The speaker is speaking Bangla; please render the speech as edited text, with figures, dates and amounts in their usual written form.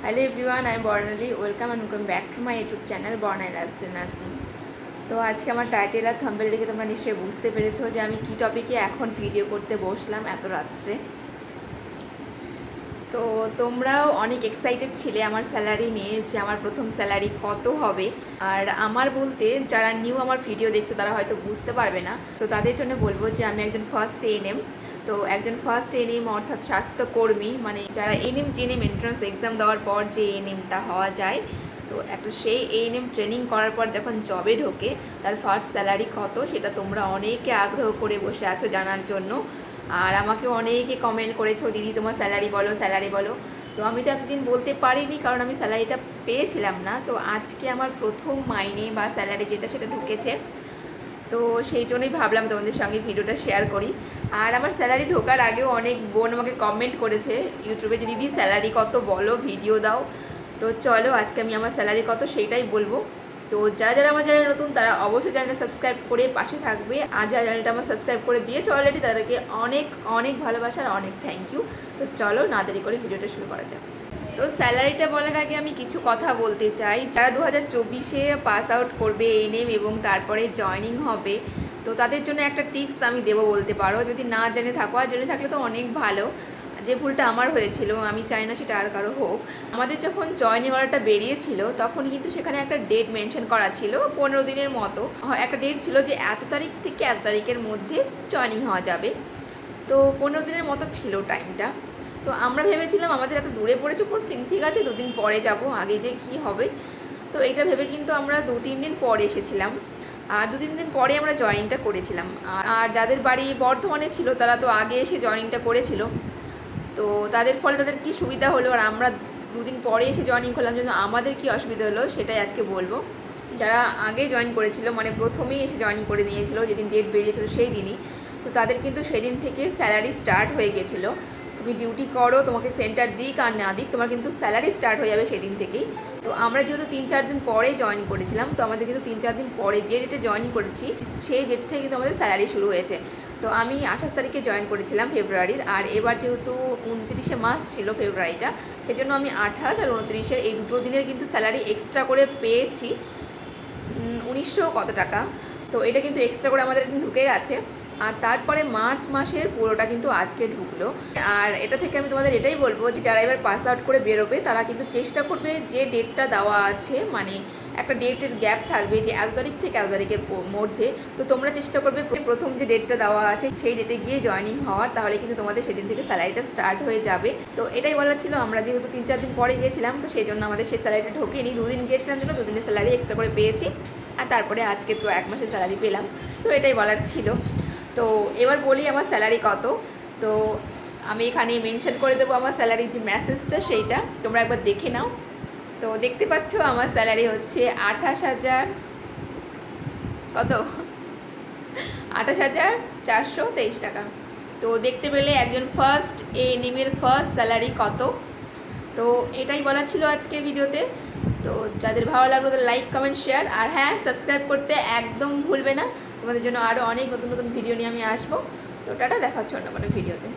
হ্যালো এভরিওয়ান, আমি Barnali. Welcome back to my YouTube channel Barnali lifestyle nursing. তো আজকে আমার টাইটেল আর থাম্বনেল দেখে তোমরা নিশ্চয়ই বুঝতে পেরেছো যে আমি কী টপিকে এখন ভিডিও করতে বসলাম এত রাত্রে। তো তোমরাও অনেক এক্সাইটেড ছিলে আমার স্যালারি নিয়ে, যে আমার প্রথম স্যালারি কত হবে। আর আমার বলতে যারা নিউ আমার ভিডিও দেখছো তারা হয়তো বুঝতে পারবে না, তো তাদের জন্য বলবো যে আমি একজন ফার্স্ট এএনএম। তো একজন ফার্স্ট এএনএম অর্থাৎ স্বাস্থ্যকর্মী, মানে যারা এএনএম জিএনএম এন্ট্রান্স এক্সাম দেওয়ার পর যে এএনএমটা হওয়া যায়, তো একটা সেই এএনএম ট্রেনিং করার পর যখন জবে ঢোকে তার ফার্স্ট স্যালারি কত সেটা তোমরা অনেকে আগ্রহ করে বসে আছো জানার জন্য। আর আমাকে অনেকে কমেন্ট করেছো, দিদি তোমার স্যালারি বলো স্যালারি বলো। তো আমি তো এতদিন বলতে পারিনি কারণ আমি স্যালারিটা পেয়েছিলাম না। তো আজকে আমার প্রথম মাইনে বা স্যালারি যেটা সেটা ঢুকেছে, তো সেই জন্যই ভাবলাম তোমাদের সঙ্গে ভিডিওটা শেয়ার করি। আর আমার স্যালারি ঢোকার আগেও অনেক বোন আমাকে কমেন্ট করেছে ইউটিউবে যে দিদি স্যালারি কত বলো, ভিডিও দাও। তো চলো আজকে আমি আমার স্যালারি কত সেইটাই বলবো। তো যারা যারা আমার চ্যানেল নতুন তারা অবশ্যই চ্যানেলটা সাবস্ক্রাইব করে পাশে থাকবে, আর যারা চ্যানেলটা আমার সাবস্ক্রাইব করে দিয়েছে অলরেডি তাদেরকে অনেক অনেক ভালোবাসা আর অনেক থ্যাংক ইউ। তো চলো না দেরি করে ভিডিওটা শুরু করা যাক। তো স্যালারিটা বলার আগে আমি কিছু কথা বলতে চাই। যারা 2024-এ পাস আউট করবে এএনএম এবং তারপরে জয়েনিং হবে, তো তাদের জন্য একটা টিপস আমি দেবো বলতে পারো। যদি না জেনে থাকো, আর জেনে থাকলে তো অনেক ভালো। যে ভুলটা আমার হয়েছিল আমি চাই না সেটা আর কারো হোক। আমাদের যখন জয়েনিং অর্ডারটা বেরিয়েছিল তখন কিন্তু সেখানে একটা ডেট মেনশন করা ছিল, 15 দিনের মতো একটা ডেট ছিল যে এত তারিখ থেকে এত তারিখের মধ্যে জয়েনিং হওয়া যাবে। তো 15 দিনের মতো ছিল টাইমটা। তো আমরা ভেবেছিলাম আমাদের এত দূরে পড়েছে পোস্টিং, ঠিক আছে 2 দিন পরে যাব, আগে যে কি হবে। তো এটা ভেবে কিন্তু আমরা 2-3 দিন পরে এসেছিলাম, আর 2-3 দিন পরে আমরা জয়েনিংটা করেছিলাম। আর যাদের বাড়ি বর্ধমানে ছিল তারা তো আগে এসে জয়েনিংটা করেছিল। তো তাদের ফলে তাদের কী সুবিধা হলো, আর আমরা 2 দিন পরে এসে জয়েনিং করলাম জন্য আমাদের কী অসুবিধা হলো সেটাই আজকে বলবো। যারা আগে জয়েন করেছিল, মানে প্রথমেই এসে জয়েনিং করে নিয়েছিল যেদিন ডেট বেরিয়েছিল সেই দিনই, তো তাদের কিন্তু সেদিন থেকে স্যালারি স্টার্ট হয়ে গেছিলো। তুমি ডিউটি করো, তোমাকে সেন্টার দিক আর না দিক, তোমার কিন্তু স্যালারি স্টার্ট হয়ে যাবে সেদিন থেকেই। তো আমরা যেহেতু 3-4 দিন পরে জয়েন করেছিলাম, তো আমাদের কিন্তু 3-4 দিন পরে যে ডেটে জয়েন করেছি সেই ডেট থেকে কিন্তু আমাদের স্যালারি শুরু হয়েছে। তো আমি 28 তারিখে জয়েন করেছিলাম ফেব্রুয়ারির, আর এবার যেহেতু 29শে মাস ছিল ফেব্রুয়ারিটা, সেজন্য আমি 28 আর 29-এর এই দুটো দিনের কিন্তু স্যালারি এক্সট্রা করে পেয়েছি 1900 কত টাকা। তো এটা কিন্তু এক্সট্রা করে আমাদের একদিন ঢুকে গেছে। আর তারপরে মার্চ মাসের পুরোটা কিন্তু আজকে ঢুকলো। আর এটা থেকে আমি তোমাদের এটাই বলবো যে যারা এবার পাস আউট করে বেরোবে তারা কিন্তু চেষ্টা করবে যে ডেটটা দেওয়া আছে, মানে একটা ডেটের গ্যাপ থাকবে যে এত তারিখ থেকে এত তারিখের মধ্যে, তো তোমরা চেষ্টা করবে প্রথম যে ডেটটা দেওয়া আছে সেই ডেটে গিয়ে জয়েনিং হওয়ার, তাহলে কিন্তু তোমাদের সেদিন থেকে স্যালারিটা স্টার্ট হয়ে যাবে। তো এটাই বলার ছিল। আমরা যেহেতু 3-4 দিন পরে গিয়েছিলাম তো সেই জন্য আমাদের সেই স্যালারিটা ঢোকেনি, 2 দিন গিয়েছিলাম জন্য 2 দিনের স্যালারি এক্সট্রা করে পেয়েছি। আর তারপরে আজকে তো 1 মাসের স্যালারি পেলাম। তো এটাই বলার ছিল। তো এবার বলি আমার স্যালারি কত। তো আমি এখানে মেনশন করে দেবো আমার স্যালারির যে মেসেজটা সেইটা তোমরা একবার দেখে নাও। তো দেখতে পাচ্ছ আমার স্যালারি হচ্ছে 28,000 কত 28,423 টাকা। তো দেখতে পেলে একজন ফার্স্ট এএনএমের ফার্স্ট স্যালারি কত। তো এটাই বলা ছিল আজকে ভিডিওতে। তো যাদের ভালো লাগলো তাদের লাইক কমেন্ট শেয়ার, আর হ্যাঁ সাবস্ক্রাইব করতে একদম ভুলবে না। তোমাদের জন্য আরও অনেক নতুন নতুন ভিডিও নিয়ে আমি আসবো। তো টাটা, দেখা হচ্ছে অন্য কোনো ভিডিওতে।